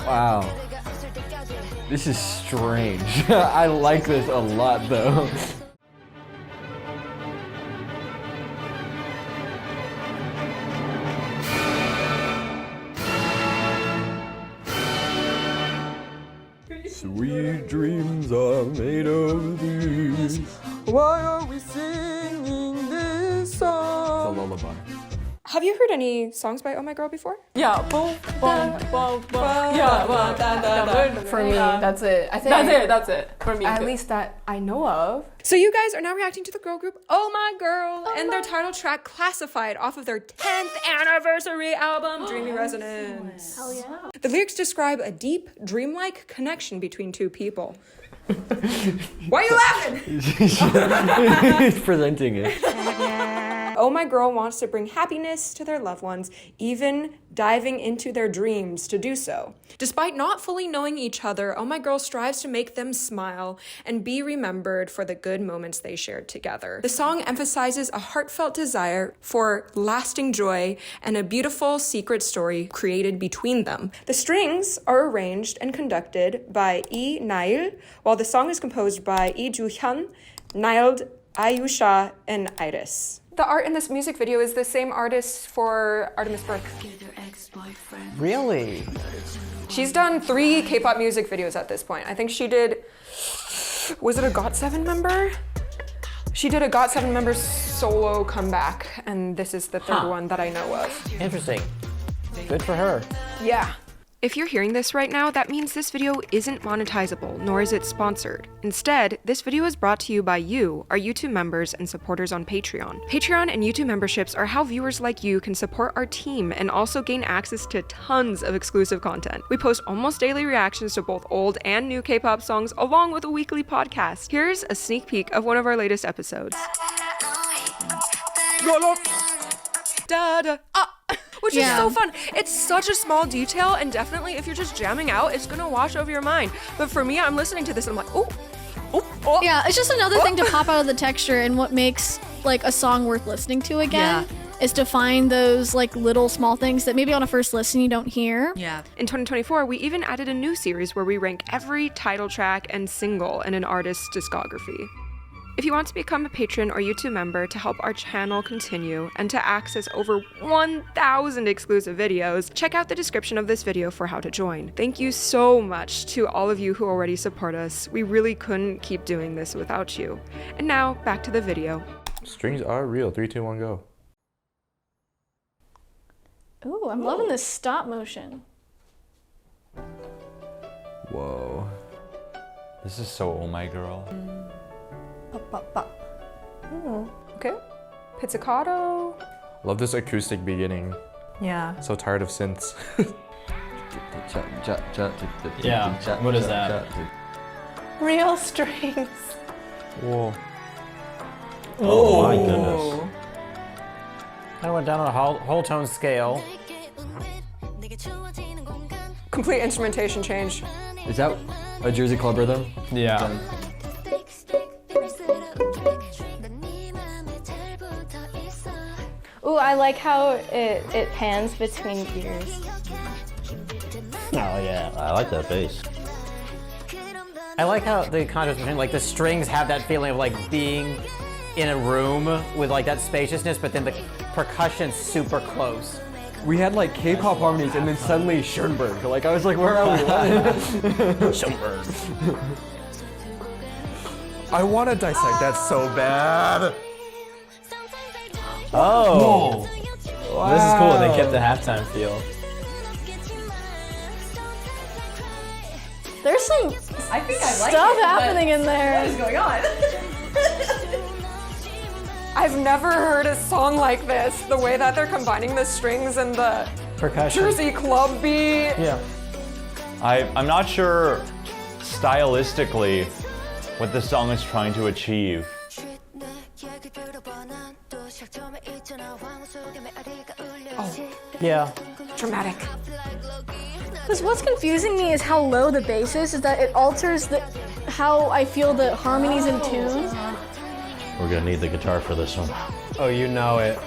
Wow. This is strange. I like this a lot though. Sweet dreams are made of these. Why are we singing this song? It's a lullaby. Have you heard any songs by Oma이걸 before? Yeah, boom, boom, boom, boom. Yeah, For me, that's it. I think that's it. For me, at too. least that I know of. So you guys are now reacting to the girl group Oma이걸 and their title track Classified off of their 10th anniversary album, Dreamy Resonance. Hell yeah. The lyrics describe a deep, dreamlike connection between two people. Why are you laughing? He's presenting it. Oma이걸 wants to bring happiness to their loved ones, even diving into their dreams to do so. Despite not fully knowing each other, Oma이걸 strives to make them smile and be remembered for the good moments they shared together. The song emphasizes a heartfelt desire for lasting joy and a beautiful secret story created between them. The strings are arranged and conducted by Nail, while the song is composed by Joo-hyun, Nailed, Ayusha, and Iris. The art in this music video is the same artist for Artemis Birth. Really? She's done 3 K-pop music videos at this point. I think she did, was it a GOT7 member? She did a GOT7 member solo comeback, and this is the third one that I know of. Interesting. Good for her. Yeah. If you're hearing this right now, that means this video isn't monetizable, nor is it sponsored. Instead, this video is brought to you by you, our YouTube members and supporters on Patreon. Patreon and YouTube memberships are how viewers like you can support our team and also gain access to tons of exclusive content. We post almost daily reactions to both old and new K-pop songs, along with a weekly podcast. Here's a sneak peek of one of our latest episodes. Which is so fun. It's such a small detail, and definitely if you're just jamming out, it's gonna wash over your mind. But for me, I'm listening to this and I'm like, oh. Yeah, it's just another thing to pop out of the texture, and what makes like a song worth listening to again is to find those like little small things that maybe on a first listen you don't hear. Yeah. In 2024, we even added a new series where we rank every title track and single in an artist's discography. If you want to become a patron or YouTube member to help our channel continue and to access over 1,000 exclusive videos, check out the description of this video for how to join. Thank you so much to all of you who already support us. We really couldn't keep doing this without you. And now, back to the video. Strings are real. 3, 2, 1, go. Ooh, I'm loving this stop motion. Whoa. This is so Oma이걸. Okay. Pizzicato. Love this acoustic beginning. Yeah. So tired of synths. Yeah, what is that? Real strings. Whoa. Oh my goodness. I went down on a whole tone scale. Complete instrumentation change. Is that a Jersey Club rhythm? Yeah. Ooh, I like how it pans between gears. Oh yeah, I like that bass. I like how the contrast between like the strings have that feeling of like being in a room with like that spaciousness, but then the percussion's super close. We had like K-pop harmonies and then suddenly Schoenberg. Like I was like, where are we? Schoenberg. I want to dissect that so bad. Oh. Wow. This is cool. They kept the halftime feel. There's some stuff happening in there. What is going on? I've never heard a song like this. The way that they're combining the strings and the Percussion. Jersey Club beat. Yeah. I'm not sure stylistically what the song is trying to achieve. Oh, Yeah. dramatic. Because what's confusing me is how low the bass is that it alters how I feel the harmonies in tune. We're gonna need the guitar for this one. Oh, you know it.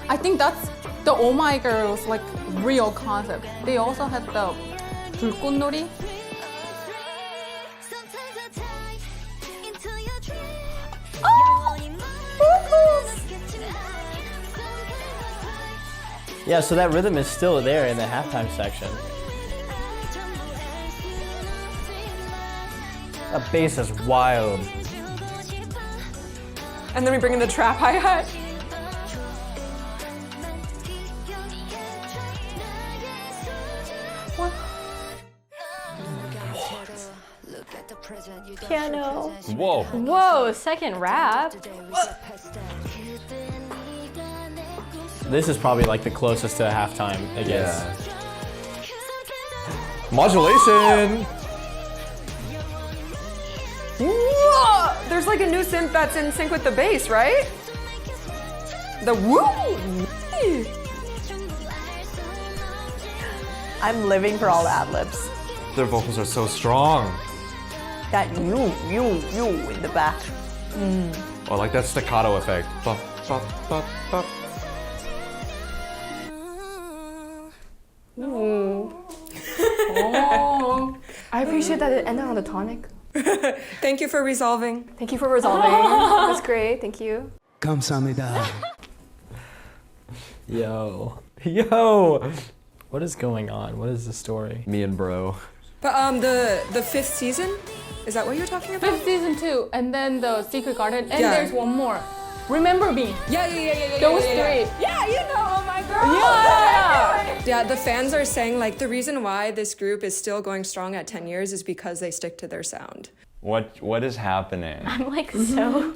I think that's the Oma이걸's like real concept. They also had the 불꽃놀이? Yeah, so that rhythm is still there in the halftime section. That bass is wild. And then we bring in the trap hi-hat. Piano. Whoa. Whoa, second rap. This is probably like the closest to halftime, I guess. Modulation. Whoa! There's like a new synth that's in sync with the bass, right? The woo! I'm living for all the ad-libs. Their vocals are so strong. That you in the back. Oh, like that staccato effect. Bup, bup, bup, bup. I appreciate that it ended on the tonic. Thank you for resolving. Thank you for resolving. That's great. Thank you. 감사합니다. Yo. Yo! What is going on? What is the story? Me and bro. But the fifth season? Is that what you're talking about? 5th season 2, and then the Secret Garden, and Yeah. there's one more. Remember Me. Yeah. Those yeah. three. Yeah, you know, oh my girl. Yeah. Yeah, the fans are saying like the reason why this group is still going strong at 10 years is because they stick to their sound. What is happening? I'm like so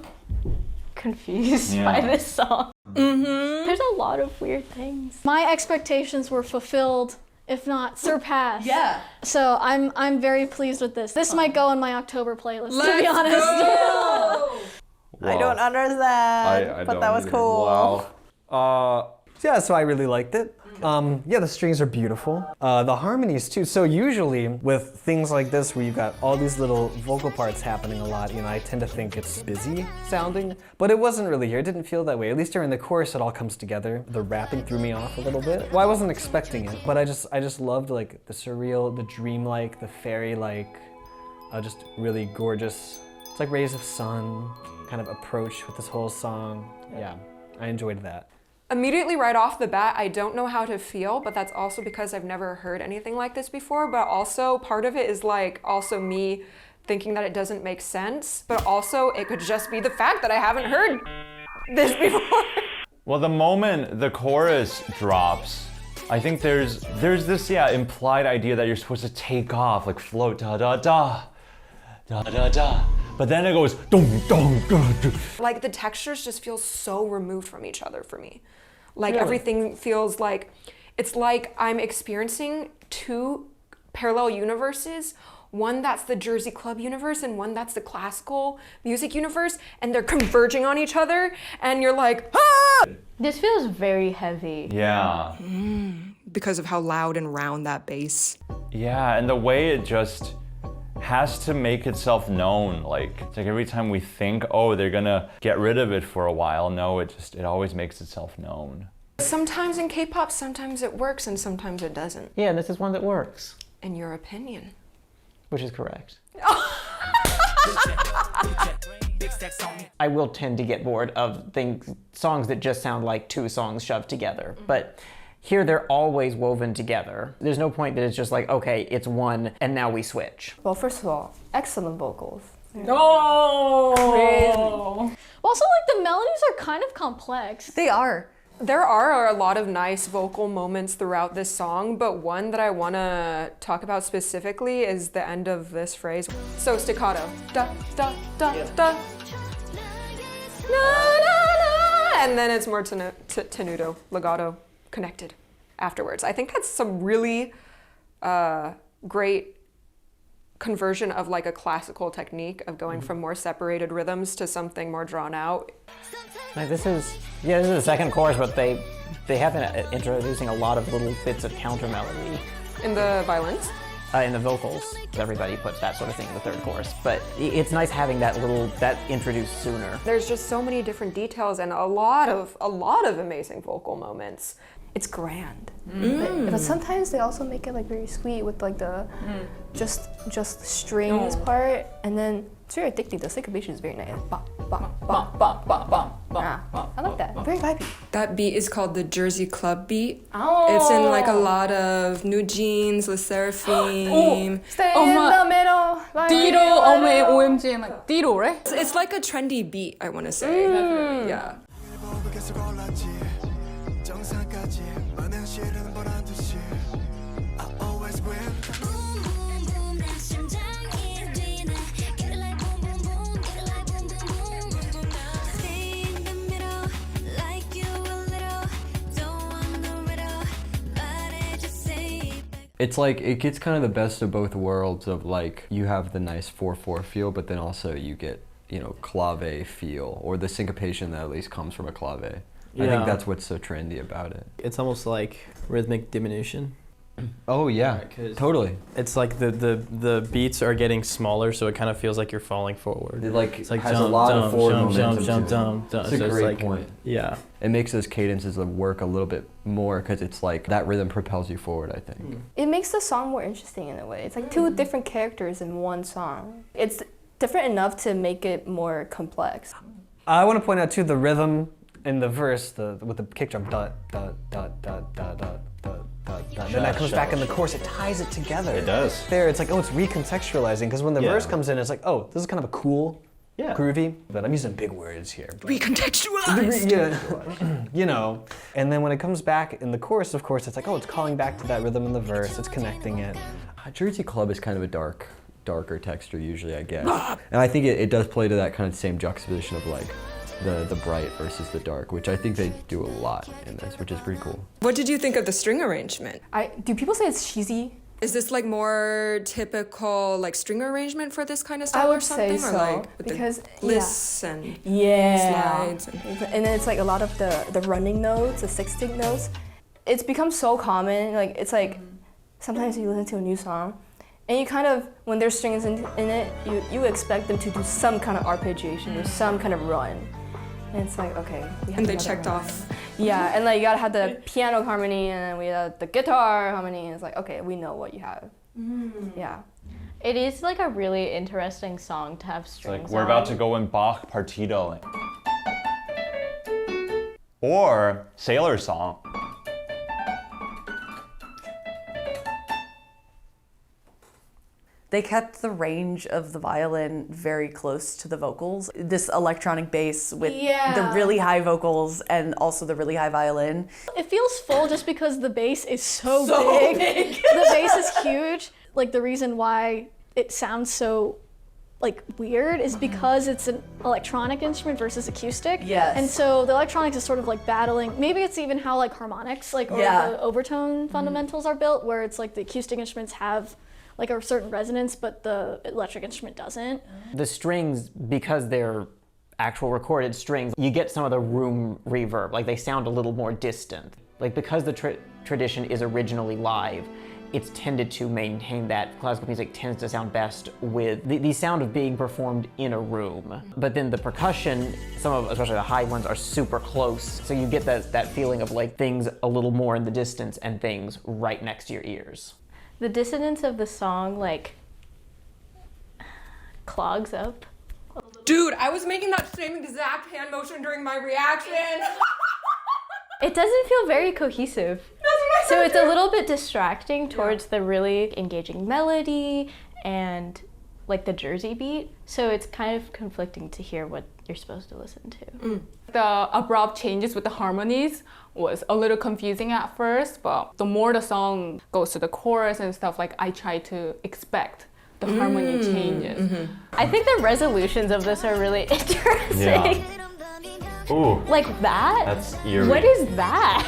confused Yeah. by this song. There's a lot of weird things. My expectations were fulfilled, if not surpassed. Yeah. So I'm very pleased with this. This might go in my October playlist, to be Let's honest. go! I don't understand, I but don't that was either. cool. Wow. Yeah, so I really liked it. Yeah, the strings are beautiful. The harmonies too. So usually with things like this where you've got all these little vocal parts happening a lot, you know, I tend to think it's busy sounding, but it wasn't really here. It didn't feel that way. At least during the chorus, it all comes together. The rapping threw me off a little bit. Well, I wasn't expecting it, but I just loved like the surreal, the dreamlike, the fairy-like, just really gorgeous. It's like rays of sun kind of approach with this whole song. Yeah, I enjoyed that. Immediately right off the bat, I don't know how to feel, but that's also because I've never heard anything like this before, but also part of it is like also me thinking that it doesn't make sense, but also it could just be the fact that I haven't heard this before. Well, the moment the chorus drops, I think there's this implied idea that you're supposed to take off, like float da da da da da da. But then it goes dong dong da da. Like the textures just feel so removed from each other for me. Like everything feels like, it's like I'm experiencing two parallel universes. One that's the Jersey Club universe and one that's the classical music universe, and they're converging on each other and you're like, ah! This feels very heavy. Yeah. Because of how loud and round that bass. Yeah, and the way it just has to make itself known. Like, it's like every time we think, oh, they're gonna get rid of it for a while, no, it always makes itself known. Sometimes in K-pop, sometimes it works and sometimes it doesn't. Yeah, this is one that works, In your opinion. which is correct. I will tend to get bored of songs that just sound like two songs shoved together, but here they're always woven together. There's no point that it's just like, okay, it's one and now we switch. Well, first of all, excellent vocals. Oh. Also, like the melodies are kind of complex. They are. There are a lot of nice vocal moments throughout this song, but one that I want to talk about specifically is the end of this phrase. So staccato. Da, da, da, da. Na, na, na. And then it's more tenuto, legato, connected afterwards. I think that's some really great conversion of like a classical technique of going from more separated rhythms to something more drawn out. Like this is the second chorus, but they have been introducing a lot of little bits of counter melody In the violins. in the vocals. Everybody puts that sort of thing in the third chorus, but it's nice having that introduced sooner. There's just so many different details and a lot of amazing vocal moments. it's grand. But sometimes they also make it like very sweet with like the just strings part, and then it's very addicting. The syncopation is very nice. Bop, bop, bop, bop, bop, bop, bop. I like that. Very vibey. That beat is called the Jersey Club beat. Oh. It's in like a lot of New Jeans, Le Seraphim. Stay in the middle. Like 띠로 어메 OMG 막 띠로래? It's like a trendy beat, I want to say. Yeah. It's like, it gets kind of the best of both worlds of like, you have the nice 4/4 feel, but then also you get, you know, clave feel, or the syncopation that at least comes from a clave. I think that's what's so trendy about it. It's almost like rhythmic diminution. Oh yeah, totally. It's like the beats are getting smaller, so it kind of feels like you're falling forward. It like, it's like has jump, a lot jump, of forward jump, momentum. jump, jump, jump. That's a great like, point. Yeah. It makes those cadences work a little bit more because it's like that rhythm propels you forward, I think. It makes the song more interesting in a way. It's like two different characters in one song. It's different enough to make it more complex. I want to point out too the rhythm in the verse, with the kick drum, dot dot dot dot dot dot dot dot dot. Then that comes back in the chorus. It ties it together. It does. There, it's like, oh, it's recontextualizing, because when the verse comes in, it's like, oh, this is kind of a cool, groovy. But I'm using big words here. Recontextualized. Yeah, you know. And then when it comes back in the chorus, of course, it's like, oh, it's calling back to that rhythm in the verse. It's connecting it. Jersey Club is kind of a darker texture usually, I guess. And I think it does play to that kind of same juxtaposition of like the bright versus the dark, which I think they do a lot in this, which is pretty cool. What did you think of the string arrangement? Do people say it's cheesy? Is this like more typical like string arrangement for this kind of style I would or something? say Or so, like with because the lists and slides. and And then it's like a lot of the running notes, the 6-stick notes. It's become so common. Like it's like sometimes you listen to a new song, and you kind of, when there's strings in it, you expect them to do some kind of arpeggiation or some kind of run. And it's like, okay. And they checked off. Yeah, and like you gotta have the piano harmony, and then we have the guitar harmony, and it's like, okay, we know what you have. Yeah. It is like a really interesting song to have strings Like we're about to go in Bach Partido. Or Sailor Song. They kept the range of the violin very close to the vocals. This electronic bass with the really high vocals and also the really high violin. It feels full just because the bass is so big. The bass is huge. Like the reason why it sounds so like weird is because it's an electronic instrument versus acoustic. Yes. And so the electronics is sort of like battling. Maybe it's even how like harmonics or the overtone fundamentals are built, where it's like the acoustic instruments have like a certain resonance, but the electric instrument doesn't. The strings, because they're actual recorded strings, you get some of the room reverb, like they sound a little more distant. Like because the tradition is originally live, it's tended to maintain that. Classical music tends to sound best with the sound of being performed in a room. But then the percussion, some of, especially the high ones, are super close. So you get that feeling of like things a little more in the distance and things right next to your ears. The dissonance of the song like clogs up. Dude, I was making that same exact hand motion during my reaction. It doesn't feel very cohesive. So it's a little bit distracting towards the really engaging melody and like the Jersey beat. So it's kind of conflicting to hear what you're supposed to listen to. The abrupt changes with the harmonies was a little confusing at first, but the more the song goes to the chorus and stuff, like I try to expect the harmony changes. I think the resolutions of this are really interesting. Yeah. Ooh. Like that? That's eerie. What is that?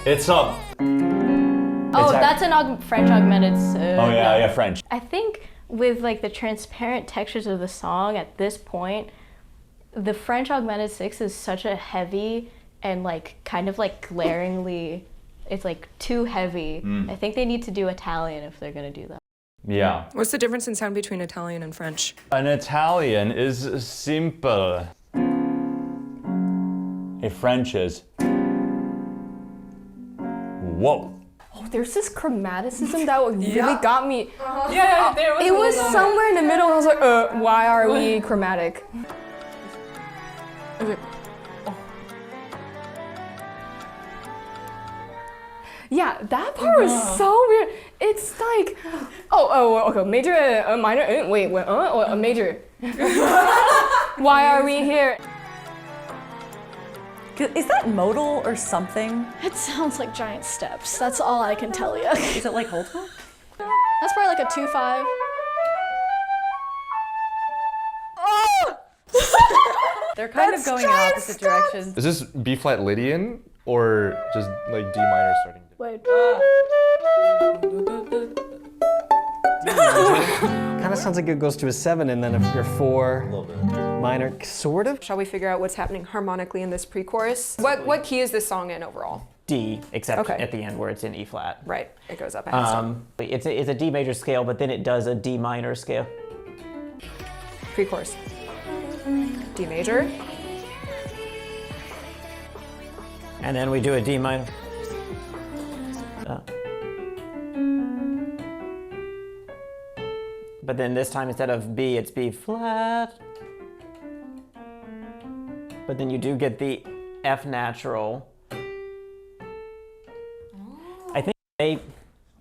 It's up. Oh, that's an French augmented sixth. Oh yeah, French. I think with like the transparent textures of the song at this point, the French augmented sixth is such a heavy and like kind of like glaringly, it's like too heavy. I think they need to do Italian if they're gonna do that. Yeah. What's the difference in sound between Italian and French? An Italian is simple. A French is. whoa. Oh, there's this chromaticism that really got me. Yeah, there was It was somewhere in the middle. I was like, why are we chromatic? Yeah, that part was so weird. It's like, okay, major, minor, wait, a major. Why are we here? Is that modal or something? It sounds like giant steps. That's all I can tell you. Is it like whole tone? That's probably like a 2/5. They're kind of going in opposite directions. Is this B flat Lydian or just like D minor starting? Wait. Kind of sounds like it goes to a 7, and then if you're 4 minor, sort of. Shall we figure out what's happening harmonically in this pre-chorus? What key is this song in overall? D, except Okay. at the end where it's in E flat. Right, it goes up. And It's a D major scale, but then it does a D minor scale. Pre-chorus. D major. And then we do a D minor. But then this time instead of B, it's B flat. But then you do get the F natural. I think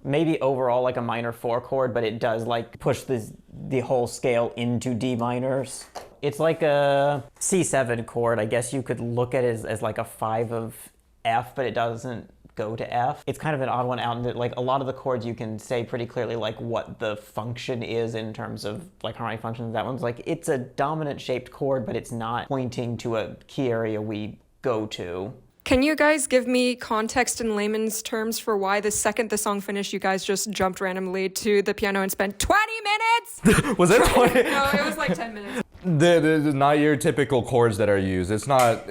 maybe overall like a minor 4 chord, but it does like push the whole scale into D minors. It's like a C7 chord. I guess you could look at it as like a 5 of F, but it doesn't go to F. It's kind of an odd one out in that like a lot of the chords you can say pretty clearly like what the function is in terms of like harmonic functions. That one's like it's a dominant shaped chord, but it's not pointing to a key area we go to. Can you guys give me context in layman's terms for why the second the song finished, you guys just jumped randomly to the piano and spent 20 minutes? Was that 20? No, it was like 10 minutes. The not your typical chords that are used. It's not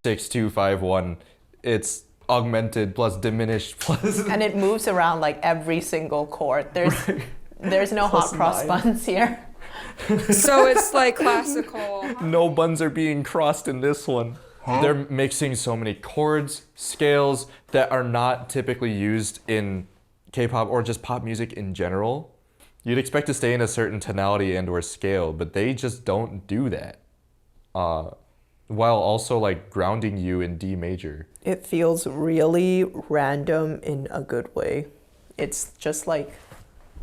6 2 5 1. It's augmented plus diminished plus. And it moves around like every single chord. There's no hot cross buns here. So it's like classical. No buns are being crossed in this one. They're mixing so many chords, scales that are not typically used in K-pop or just pop music in general. You'd expect to stay in a certain tonality and or scale, but they just don't do that. While also like grounding you in D major. It feels really random in a good way. It's just like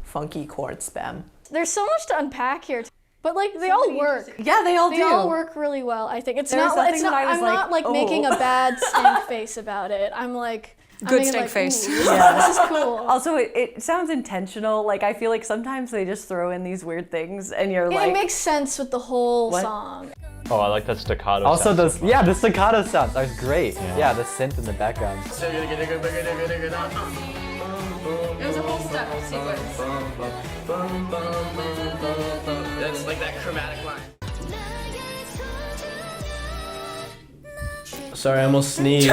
funky chord spam. There's so much to unpack here, but like they all work. Yeah, they all do. They all work really well. I think There's nothing that I was I'm like, not like oh. making a bad stink face about it. I'm like Good stink face. Ooh, this is cool. Also, it sounds intentional. Like I feel like sometimes they just throw in these weird things, and you're like, It makes sense with the whole What? song. Oh, I like that staccato. Also, sound. the staccato sounds are great. Yeah, the synth in the background. It was a whole step sequence. That's like that chromatic line. Sorry, I almost sneezed.